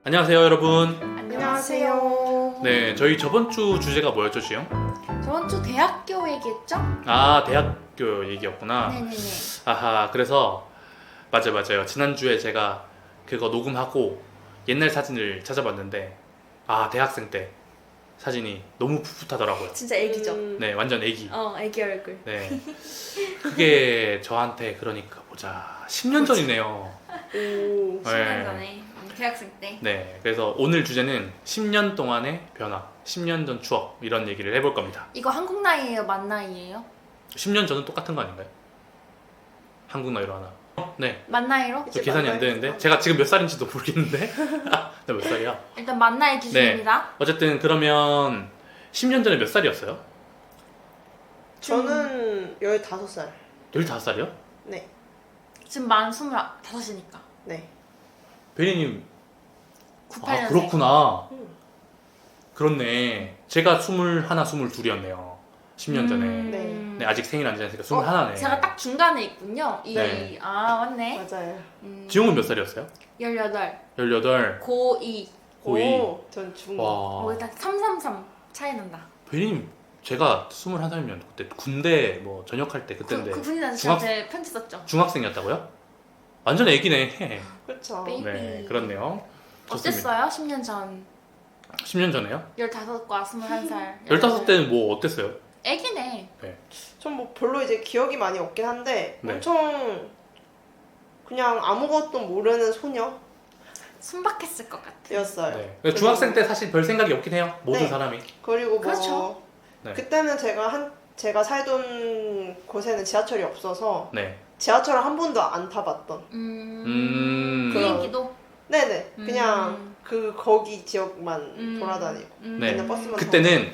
안녕하세요 여러분. 안녕하세요. 네, 저희 저번 주 주제가 뭐였죠, 지영? 저번 주 대학교 얘기했죠? 아, 대학교 얘기였구나. 네네네. 아하, 그래서 맞아요. 지난주에 제가 그거 녹음하고 옛날 사진을 찾아봤는데 아, 대학생 때 사진이 너무 풋풋하더라고요. 진짜 애기죠? 네, 완전 애기. 애기 얼굴. 네, 그게 저한테 그러니까 보자 10년 전이네요. 오, 10년 네. 전에 대학생 때. 네, 그래서 오늘 주제는 10년 동안의 변화, 10년 전 추억 이런 얘기를 해볼 겁니다. 이거 한국 나이예요? 만 나이예요? 10년 전은 똑같은 거 아닌가요? 한국 나이로 하나. 네, 만 나이로? 저 계산이 안 되는데 제가 지금 몇 살인지도 모르겠는데 나 몇 살이야? 일단 만 나이 기준입니다. 어쨌든 그러면 10년 전에 몇 살이었어요? 저는 15살. 15살이요? 네. 지금 만 25이니까. 네. 베리님 98년생. 아 그렇구나. 음. 그렇네. 제가 21, 22이었네요 10년 전에. 네, 아직 생일 안 지났으니까 21네. 제가 딱 중간에 있군요. 네. 맞네. 맞아요. 지용은 몇 살이었어요? 18. 18. 고2. 고2. 오, 전 중. 와. 일단 333 차이 난다. 베리님 제가 21살이면 그때 군대 뭐 전역할 때 그때인데 그분이 중학- 저한테 편지 썼죠. 중학생이었다고요? 완전 애기네. 그렇죠. 베이비. 네, 그렇네요. 좋습니다. 어땠어요? 10년 전. 10년 전에요? 15과 21살. 15때는 뭐 어땠어요? 애기네. 전 뭐 별로 이제 기억이 많이 없긴 한데 네. 엄청 그냥 아무것도 모르는 소녀였어요. 순박했을 것 같아. 네. 중학생 때 사실 별 생각이 없긴 해요. 모든 네. 사람이. 그리고 뭐 그렇죠. 네. 그때는 제가 살던 곳에는 지하철이 없어서 네. 지하철을 한 번도 안 타봤던. 비행기도. 네네. 그냥 거기 지역만 돌아다니고 네. 맨날 버스만 그때는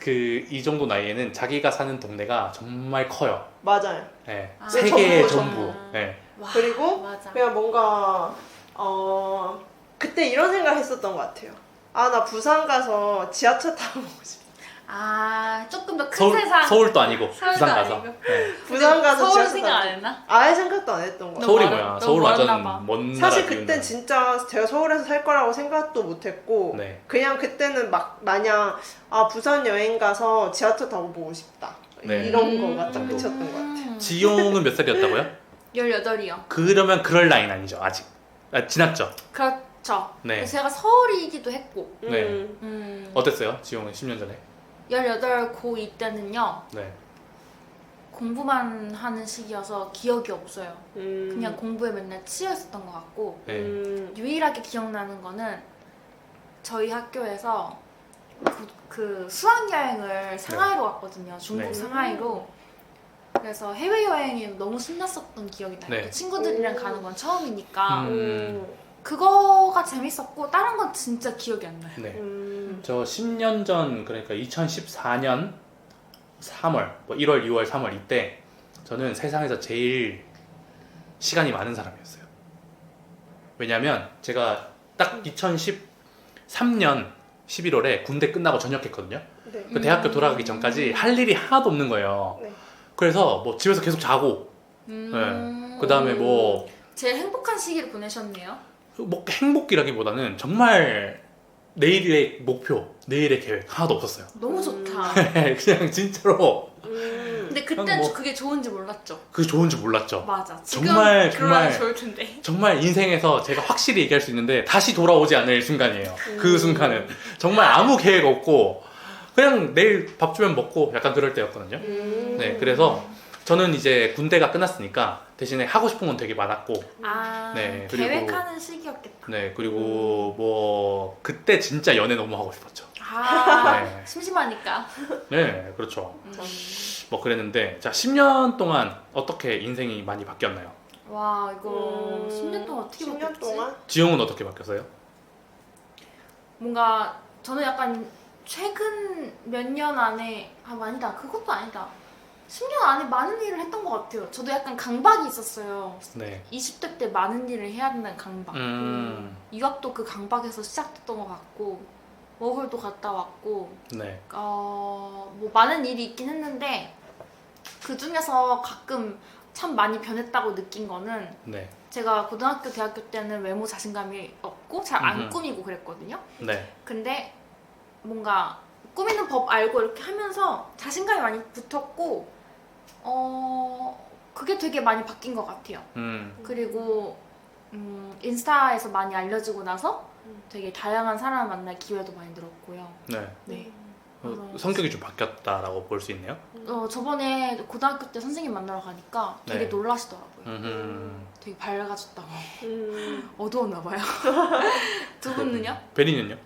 이 정도 나이에는 자기가 사는 동네가 정말 커요. 맞아요. 네. 아. 세계의 전부, 전부. 전부. 네. 와, 그리고 맞아. 그냥 뭔가 그때 이런 생각 했었던 것 같아요. 아, 나 부산 가서 지하철 타고 오고 싶어. 조금 더 큰 세상. 서울도 아니고 서울도 부산 가서. 아니고. 네. 부산 가서 서울 지하철 생각 타고 안 했나? 아예 생각도 안 했던 것 같아요. 서울이 너무 뭐야? 멀- 서울 너무 완전 멀었나 봐. 먼 나라. 사실 그땐 진짜 제가 서울에서 살 거라고 생각도 못 했고 네. 그냥 그때는 막 마냥 부산 여행 가서 지하철 타고 보고 싶다. 네. 이런 거가 딱 그쳤던 것 같아요. 지용은 몇 살이었다고요? 18이요. 그러면 그럴 나이는 아니죠. 아직. 지났죠. 그렇죠. 네. 제가 서울이기도 했고. 네. 어땠어요? 지용은 10년 전에? 18 고2 때는요. 네. 공부만 하는 시기여서 기억이 없어요. 음. 그냥 공부에 맨날 치여 있었던 것 같고 네. 유일하게 기억나는 거는 저희 학교에서 그 수학여행을 상하이로 갔거든요. 중국 네. 상하이로. 그래서 해외여행이 너무 신났었던 기억이 나요. 네. 또 친구들이랑 오. 가는 건 처음이니까 음. 그거가 재밌었고 다른 건 진짜 기억이 안 나요. 네. 음. 저 10년 전 그러니까 2014년 3월, 뭐 1월, 2월, 3월 이때 저는 세상에서 제일 시간이 많은 사람이었어요. 왜냐면 제가 딱 2013년 11월에 군대 끝나고 전역했거든요. 네. 그 대학교 돌아가기 전까지 할 일이 하나도 없는 거예요. 네. 그래서 뭐 집에서 계속 자고, 그 다음에 뭐 제일 행복한 시기를 보내셨네요. 행복이라기보다는 정말 내일의 목표, 내일의 계획 하나도 없었어요. 너무 좋다. 그냥 진짜로 근데 그땐 뭐- 그게 좋은지 몰랐죠. 그게 좋은 줄 몰랐죠. 맞아. 지금 정말, 그러면 정말. 좋을 텐데. 정말 인생에서 제가 확실히 얘기할 수 있는데 다시 돌아오지 않을 순간이에요. 그 순간은 정말 아무 계획 없고 그냥 내일 밥 주면 먹고 약간 그럴 때였거든요. 네, 그래서 저는 이제 군대가 끝났으니까 대신에 하고 싶은 건 되게 많았고, 네, 그리고- 계획하는 시기였겠다. 네, 그리고 뭐 그때 진짜 연애 너무 하고 싶었죠. 네. 심심하니까. 네, 그렇죠. 뭐 그랬는데 자 10년 동안 어떻게 인생이 많이 바뀌었나요? 와 이거 10년 동안 어떻게 10년 바뀌었지? 동안? 지용은 어떻게 바뀌었어요? 뭔가 저는 약간 최근 몇 년 안에 아니다 그것도 아니다 10년 안에 많은 일을 했던 것 같아요. 저도 약간 강박이 있었어요. 네. 20대 때 많은 일을 해야 된다는 강박. 유학도 그 강박에서 시작됐던 것 같고 워홀도 갔다 왔고 네. 뭐 많은 일이 있긴 했는데 그 중에서 가끔 참 많이 변했다고 느낀 거는 네. 제가 고등학교, 대학교 때는 외모 자신감이 없고 잘 안 음흠. 꾸미고 그랬거든요. 네. 근데 뭔가 꾸미는 법 알고 이렇게 하면서 자신감이 많이 붙었고 그게 되게 많이 바뀐 것 같아요. 그리고 인스타에서 많이 알려지고 나서 되게 다양한 사람을 만날 기회도 많이 늘었고요. 네. 네. 성격이 좀 바뀌었다라고 볼 수 있네요. 저번에 고등학교 때 선생님 만나러 가니까 되게 네. 놀라시더라고요. 되게 밝아졌다고. 어두웠나 봐요. 두 분은요? 베리는요?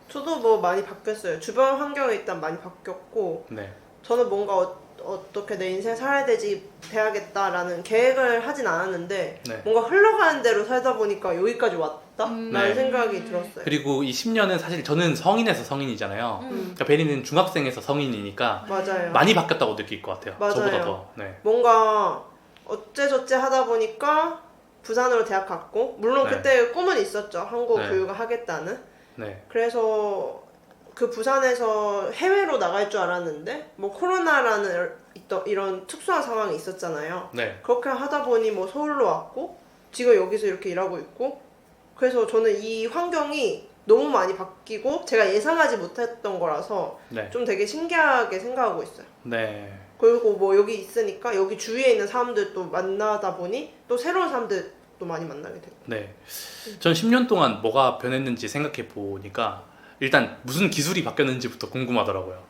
저도 뭐 많이 바뀌었어요. 주변 환경이 일단 많이 바뀌었고 네. 저는 뭔가 어떻게 내 인생 살아야 되지 돼야겠다라는 계획을 하진 않았는데 네. 뭔가 흘러가는 대로 살다 보니까 여기까지 왔다라는 네. 생각이 들었어요. 그리고 이 10년은 사실 저는 성인에서 성인이잖아요. 그러니까 베리는 중학생에서 성인이니까 맞아요. 많이 바뀌었다고 느낄 것 같아요. 맞아요. 저보다 더. 네. 뭔가 어째저째 하다 보니까 부산으로 대학 갔고 물론 네. 그때 꿈은 있었죠. 한국 네. 교육을 하겠다는. 네. 그래서 그 부산에서 해외로 나갈 줄 알았는데 뭐 코로나라는 이런 특수한 상황이 있었잖아요. 네. 그렇게 하다 보니 뭐 서울로 왔고 지금 여기서 이렇게 일하고 있고 그래서 저는 이 환경이 너무 많이 바뀌고 제가 예상하지 못했던 거라서 네. 좀 되게 신기하게 생각하고 있어요. 네. 그리고 뭐 여기 있으니까 여기 주위에 있는 사람들도 만나다 보니 또 새로운 사람들도 많이 만나게 되고. 네. 전 10년 동안 뭐가 변했는지 생각해 보니까 일단 무슨 기술이 바뀌었는지부터 궁금하더라고요.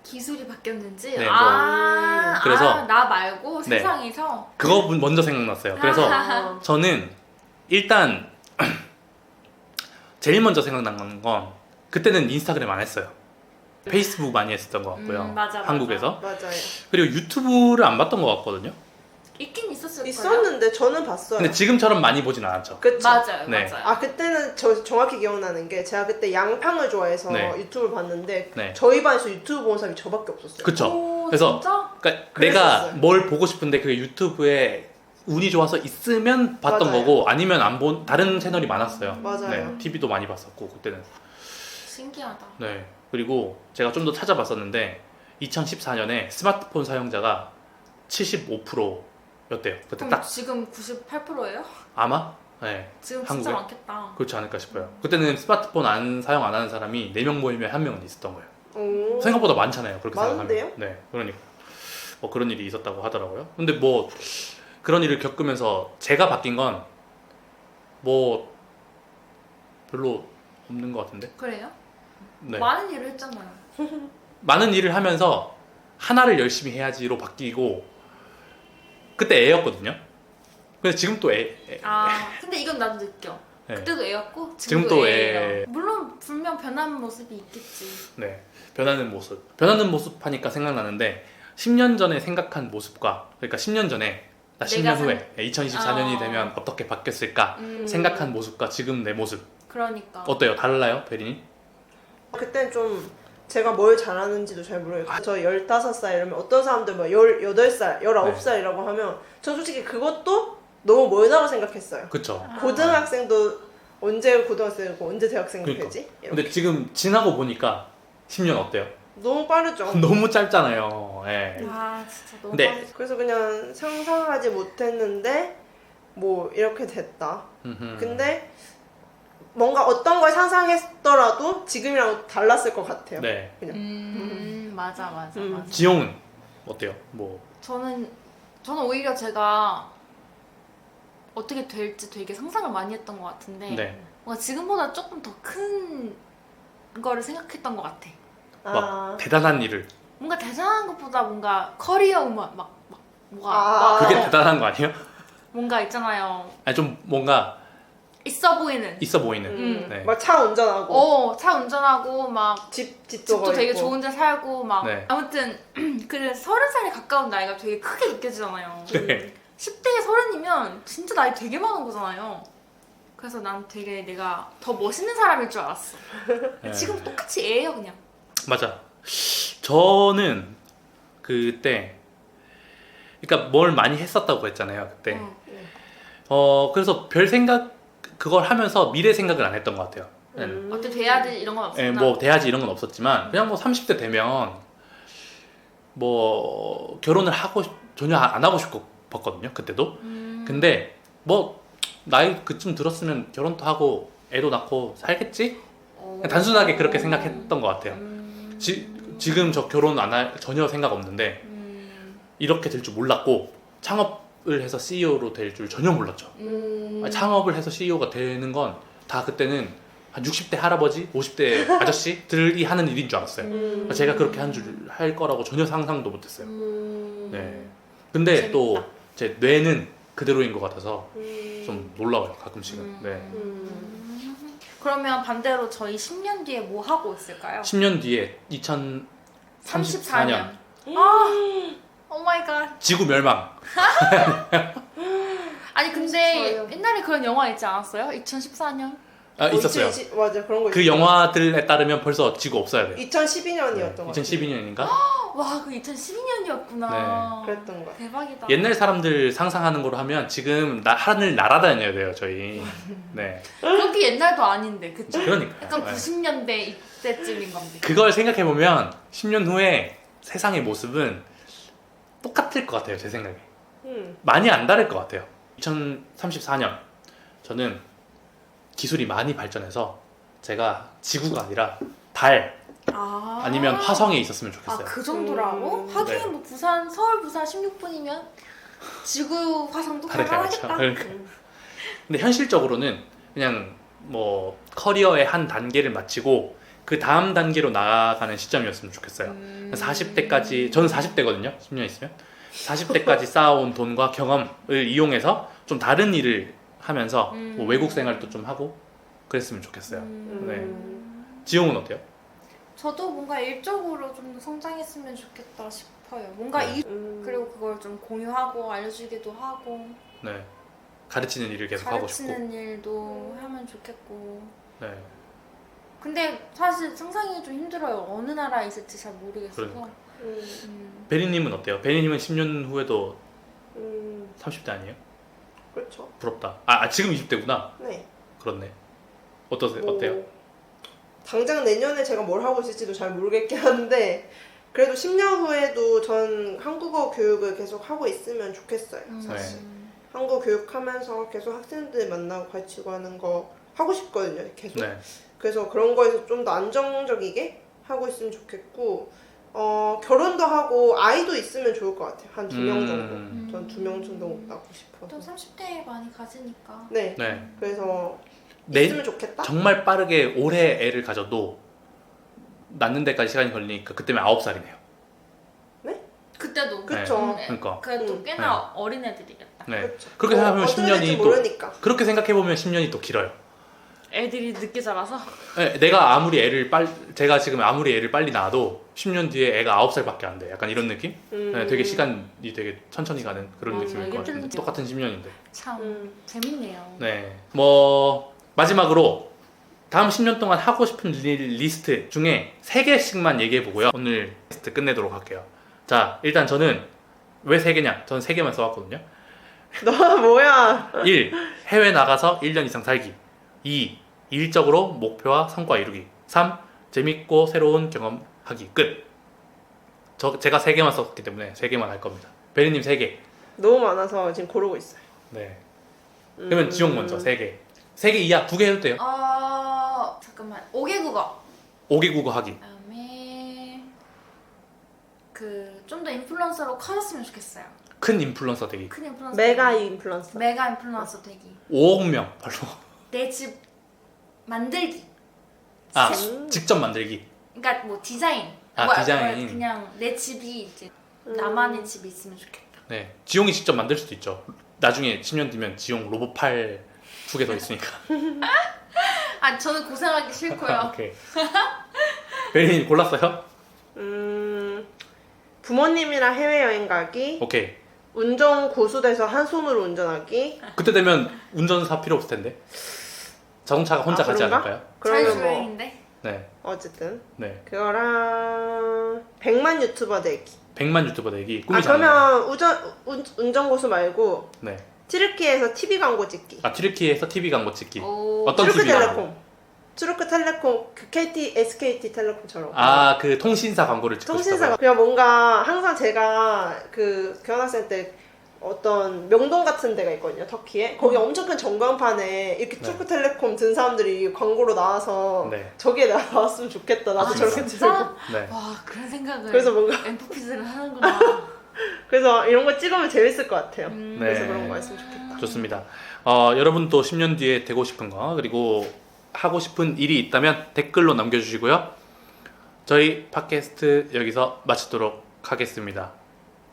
기술이 바뀌었는지? 네, 그래서- 나 말고 네. 세상에서 그거 먼저 생각났어요. 그래서 저는 일단 제일 먼저 생각난 건 그때는 인스타그램 안 했어요. 페이스북 많이 했었던 것 같고요. 맞아. 한국에서. 맞아요. 그리고 유튜브를 안 봤던 것 같거든요. 있긴 있었을 거예요. 있었는데 저는 봤어요. 근데 지금처럼 많이 보진 않았죠. 그쵸? 맞아요, 네. 맞아요. 아 그때는 저 정확히 기억나는 게 제가 그때 양팡을 좋아해서 네. 유튜브를 봤는데 네. 저희 반에서 유튜브 보는 사람이 저밖에 없었어요. 그쵸. 오, 그래서 진짜? 그러니까 그랬었어요. 내가 뭘 보고 싶은데 그게 유튜브에 운이 좋아서 있으면 봤던 맞아요. 거고 아니면 안 본 다른 채널이 많았어요. 맞아요. 네, TV도 많이 봤었고 그때는. 신기하다. 네. 그리고 제가 좀 더 찾아봤었는데 2014년에 스마트폰 사용자가 75%였대요. 그때 그럼 딱 지금 98%예요? 아마 네. 지금 한국에? 진짜 많겠다. 그렇지 않을까 싶어요. 그때는 스마트폰 사용 안 하는 사람이 4명 모이면 1명은 있었던 거예요. 오. 생각보다 많잖아요. 그렇게 많은데요? 생각하면. 네, 그러니까 뭐 그런 일이 있었다고 하더라고요. 근데 뭐 그런 일을 겪으면서 제가 바뀐 건 뭐 별로 없는 것 같은데. 그래요? 네. 많은 일을 했잖아요. 많은 일을 하면서 하나를 열심히 해야지로 바뀌고 그때 애였거든요. 근데 지금 또 애. 근데 이건 나도 느껴. 네. 그때도 애였고 지금 지금도 또 애예요. 애. 물론 분명 변하는 모습이 있겠지. 네. 변하는 모습 하니까 생각나는데 10년 전에 생각한 모습과 그러니까 10년 전에 나 10년 후에 2024년이 되면 어떻게 바뀌었을까 생각한 모습과 지금 내 모습 그러니까. 어때요? 달라요? 베리니? 그땐 좀 제가 뭘 잘하는지도 잘 모르겠고 저 15살 이러면 어떤 사람들 뭐 18살, 19살이라고 하면 전 솔직히 그것도 너무 멀다고 생각했어요. 그쵸. 고등학생도 언제 고등학생이고 언제 대학생이 그러니까. 되지? 이렇게. 근데 지금 지나고 보니까 10년 어때요? 너무 빠르죠. 너무 짧잖아요. 예. 진짜 너무 근데- 빠르지. 그래서 그냥 상상하지 못했는데 뭐 이렇게 됐다. 근데 뭔가 어떤 걸 상상했더라도 지금이랑 달랐을 것 같아요. 네. 그냥. 맞아. 지용은 어때요? 뭐 저는 오히려 제가 어떻게 될지 되게 상상을 많이 했던 것 같은데 네. 뭔가 지금보다 조금 더 큰 거를 생각했던 것 같아. 막 대단한 일을 뭔가 대단한 것보다 뭔가 커리어 우먼 뭐가 아. 그게 대단한 거 아니에요? 뭔가 있잖아요. 아니 좀 뭔가 있어 보이는. 있어 보이는. 네. 막 차 운전하고 차 운전하고 막 집도 집도 되게 있고. 좋은 데 살고 막 네. 아무튼 그 30살에 가까운 나이가 되게 크게 느껴지잖아요. 네. 10대에 30이면 진짜 나이 되게 많은 거잖아요. 그래서 난 되게 내가 더 멋있는 사람일 줄 알았어. 네. 지금 똑같이 애예요 그냥. 맞아. 저는 그때 그러니까 뭘 많이 했었다고 했잖아요. 그때. 그래서 별 생각 그걸 하면서 미래 생각을 안 했던 것 같아요. 어때 돼야지 이런 건 없었나? 예, 뭐 돼야지 이런 건 없었지만 그냥 뭐 30대 되면 뭐 결혼을 하고 전혀 안 하고 싶었거든요. 그때도. 근데 뭐 나이 그쯤 들었으면 결혼도 하고 애도 낳고 살겠지? 그냥 단순하게 그렇게 생각했던 것 같아요. 지금 저 결혼 안 할 전혀 생각 없는데 이렇게 될 줄 몰랐고 창업을 해서 CEO로 될 줄 전혀 몰랐죠. 창업을 해서 CEO가 되는 건 다 그때는 한 60대 할아버지, 50대 아저씨들이 하는 일인 줄 알았어요. 제가 그렇게 할 거라고 전혀 상상도 못했어요. 네. 근데 재밌다. 또 제 뇌는 그대로인 것 같아서 좀 놀라워요 가끔씩은. 네. 그러면 반대로 저희 10년 뒤에 뭐 하고 있을까요? 10년 뒤에 2034년 오 마이 갓. 지구 멸망. 아니 근데 저요. 옛날에 그런 영화 있지 않았어요? 2014년? 있었어요. 맞아, 그런 거 그 있어요. 영화들에 따르면 벌써 지구 없어야 돼요. 2012년이었던 거 같아요. 2012년인가? 와, 그 2012년이었구나. 그랬던 거 같아요. 대박이다. 옛날 사람들 상상하는 거로 하면 지금 하늘 날아다녀야 돼요 저희. 네. 그렇게 옛날도 아닌데, 그쵸? 그러니까요. 약간 네. 90년대 이때쯤인 건데. 그걸 생각해 보면 10년 후에 세상의 모습은 똑같을 것 같아요 제 생각에. 많이 안 다를 것 같아요. 2034년 저는 기술이 많이 발전해서 제가 지구가 아니라 달 아니면 화성에 있었으면 좋겠어요. 그 정도라고? 하긴 네. 뭐 서울 부산 16분이면 지구 화성도 달에 가야죠. 갈만하겠다. 그러니까. 근데 현실적으로는 그냥 뭐 커리어의 한 단계를 마치고 그 다음 단계로 나아가는 시점이었으면 좋겠어요. 40대까지 저는 40대거든요. 10년 있으면 40대까지 쌓아온 돈과 경험을 이용해서 좀 다른 일을 하면서 뭐 외국 생활도 좀 하고 그랬으면 좋겠어요. 네. 지용은 어때요? 저도 뭔가 일적으로 좀 더 성장했으면 좋겠다 싶어요. 뭔가 그리고 그걸 좀 공유하고 알려주기도 하고 네. 가르치는 일을 계속 하고 싶고. 가르치는 일도 하면 좋겠고. 네. 근데 사실 상상이 좀 힘들어요. 어느 나라에 있을지 잘 모르겠어서. 그러니까. 베리님은 어때요? 베리님은 10년 후에도 30대 아니에요? 그렇죠. 부럽다. 지금 20대구나. 네. 그렇네. 뭐, 어때요? 당장 내년에 제가 뭘 하고 있을지도 잘 모르겠긴 한데 그래도 10년 후에도 전 한국어 교육을 계속 하고 있으면 좋겠어요. 사실. 한국어 교육하면서 계속 학생들 만나고 가르치고 하는 거 하고 싶거든요. 계속. 네. 그래서 그런 거에서 좀 더 안정적이게 하고 있으면 좋겠고 결혼도 하고 아이도 있으면 좋을 것 같아요. 한 2명 정도. 전 2명 정도 낳고 싶어서. 또 30대에 많이 가지니까. 네. 네. 그래서 내 있으면 좋겠다. 정말 빠르게 올해 애를 가져도 낳는 데까지 시간이 걸리니까 그때면 9살이네요. 그때도. 그쵸. 그러니까. 그래도 꽤나 어린 애들이겠다. 네. 그렇죠. 그렇게 생각하면 어떻게 10년이 될지 또 모르니까. 그렇게 생각해 보면 10년이 또 길어요. 애들이 늦게 자라서. 네, 제가 지금 아무리 애를 빨리 낳아도 10년 뒤에 애가 9살밖에 안 돼. 약간 이런 느낌? 네, 되게 시간이 되게 천천히 가는 그런 느낌일 것 같은데. 이게 똑같은 10년인데. 참 재밌네요. 네. 뭐 마지막으로 다음 10년 동안 하고 싶은 리스트 중에 3개씩만 얘기해 보고요. 오늘 리스트 끝내도록 할게요. 자, 일단 저는 왜 3개냐? 저는 3개만 써왔거든요. 너 뭐야? 1. 해외 나가서 1년 이상 살기. 2. 일적으로 목표와 성과 이루기. 3. 재밌고 새로운 경험하기. 끝. 제가 3개만 썼기 때문에 3개만 할 겁니다. 베리님 3개. 너무 많아서 지금 고르고 있어요. 네. 그러면 지용 먼저 3개. 3개 이하 2개 해도 돼요. 잠깐만. 5개 국어. 5개 국어 하기. 그다음에 좀 더 인플루언서로 커졌으면 좋겠어요. 큰 인플루언서 되기. 큰 인플루언서. 메가 인플루언서. 메가 인플루언서 되기. 5억 명 발로. 내 집 만들기. 직접 만들기. 그러니까 뭐 디자인. 디자인. 그냥 내 집이 이제 나만의 집이 있으면 좋겠다. 네. 지용이 직접 만들 수도 있죠. 나중에 10년 뒤면 지용 로봇 팔 2개 더 있으니까. 저는 고생하기 싫고요. 오케이. 베리님 골랐어요? 부모님이랑 해외여행 가기. 오케이. 운전 고수돼서 한 손으로 운전하기. 그때 되면 운전사 필요 없을 텐데. 자동차가 혼자 가지 그런가? 않을까요? 그러면 뭐 자율주행인데. 네. 어쨌든 네. 그거랑 100만 유튜버 되기. 100만 유튜버 되기 꿈이잖아요. 그러면 운전 고수 말고 네. 튀르키예에서 TV 광고 찍기. 튀르키예에서 TV 광고 찍기. 오. 어떤 튀르키 TV 광고? 텔레콤. 트루크텔레콤 그 KT, SKT텔레콤처럼 아, 그 통신사 광고를 찍고 통신사가 싶다고요? 그냥 뭔가 항상 제가 그 교환학생 때 어떤 명동 같은 데가 있거든요, 터키에. 거기 엄청 큰 전광판에 이렇게 네. 트루크텔레콤 든 사람들이 광고로 나와서 네. 저기에 나왔으면 좋겠다. 나도 아, 저렇게 진짜? 들고. 네. 와 그런 생각을 그래서 뭔가 MFP들은 하는구나. 그래서 이런 거 찍으면 재밌을 것 같아요. 음. 그래서 네. 그런 거 했으면 좋겠다. 좋습니다. 여러분도 10년 뒤에 되고 싶은 거 그리고 하고 싶은 일이 있다면 댓글로 남겨주시고요. 저희 팟캐스트 여기서 마치도록 하겠습니다.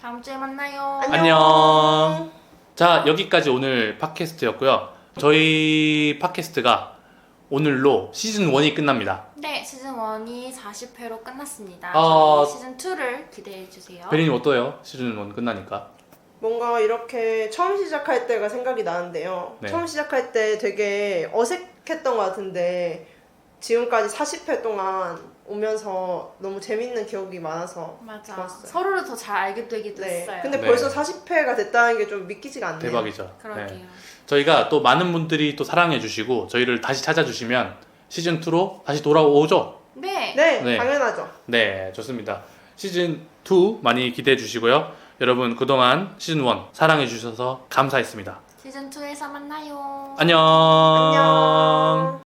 다음 주에 만나요. 안녕. 자, 여기까지 오늘 팟캐스트였고요. 저희 팟캐스트가 오늘로 시즌 1이 끝납니다. 네, 시즌 1이 40회로 끝났습니다. 어, 저희 시즌 2를 기대해 주세요. 베리님 어떠해요? 시즌 1 끝나니까. 뭔가 이렇게 처음 시작할 때가 생각이 나는데요. 네. 처음 시작할 때 되게 어색했던 것 같은데 지금까지 40회 동안 오면서 너무 재밌는 기억이 많아서 맞아. 좋았어요. 서로를 더 잘 알게 되기도 네. 했어요. 근데 네. 벌써 40회가 됐다는 게 좀 믿기지가 않네요. 대박이죠. 그러게요. 네. 저희가 또 많은 분들이 또 사랑해 주시고 저희를 다시 찾아주시면 시즌 2로 다시 돌아오죠. 네. 네, 네. 당연하죠. 네, 좋습니다. 시즌 2 많이 기대해 주시고요. 여러분 그동안 시즌 1 사랑해 주셔서 감사했습니다. 시즌 2에서 만나요. 안녕. 안녕.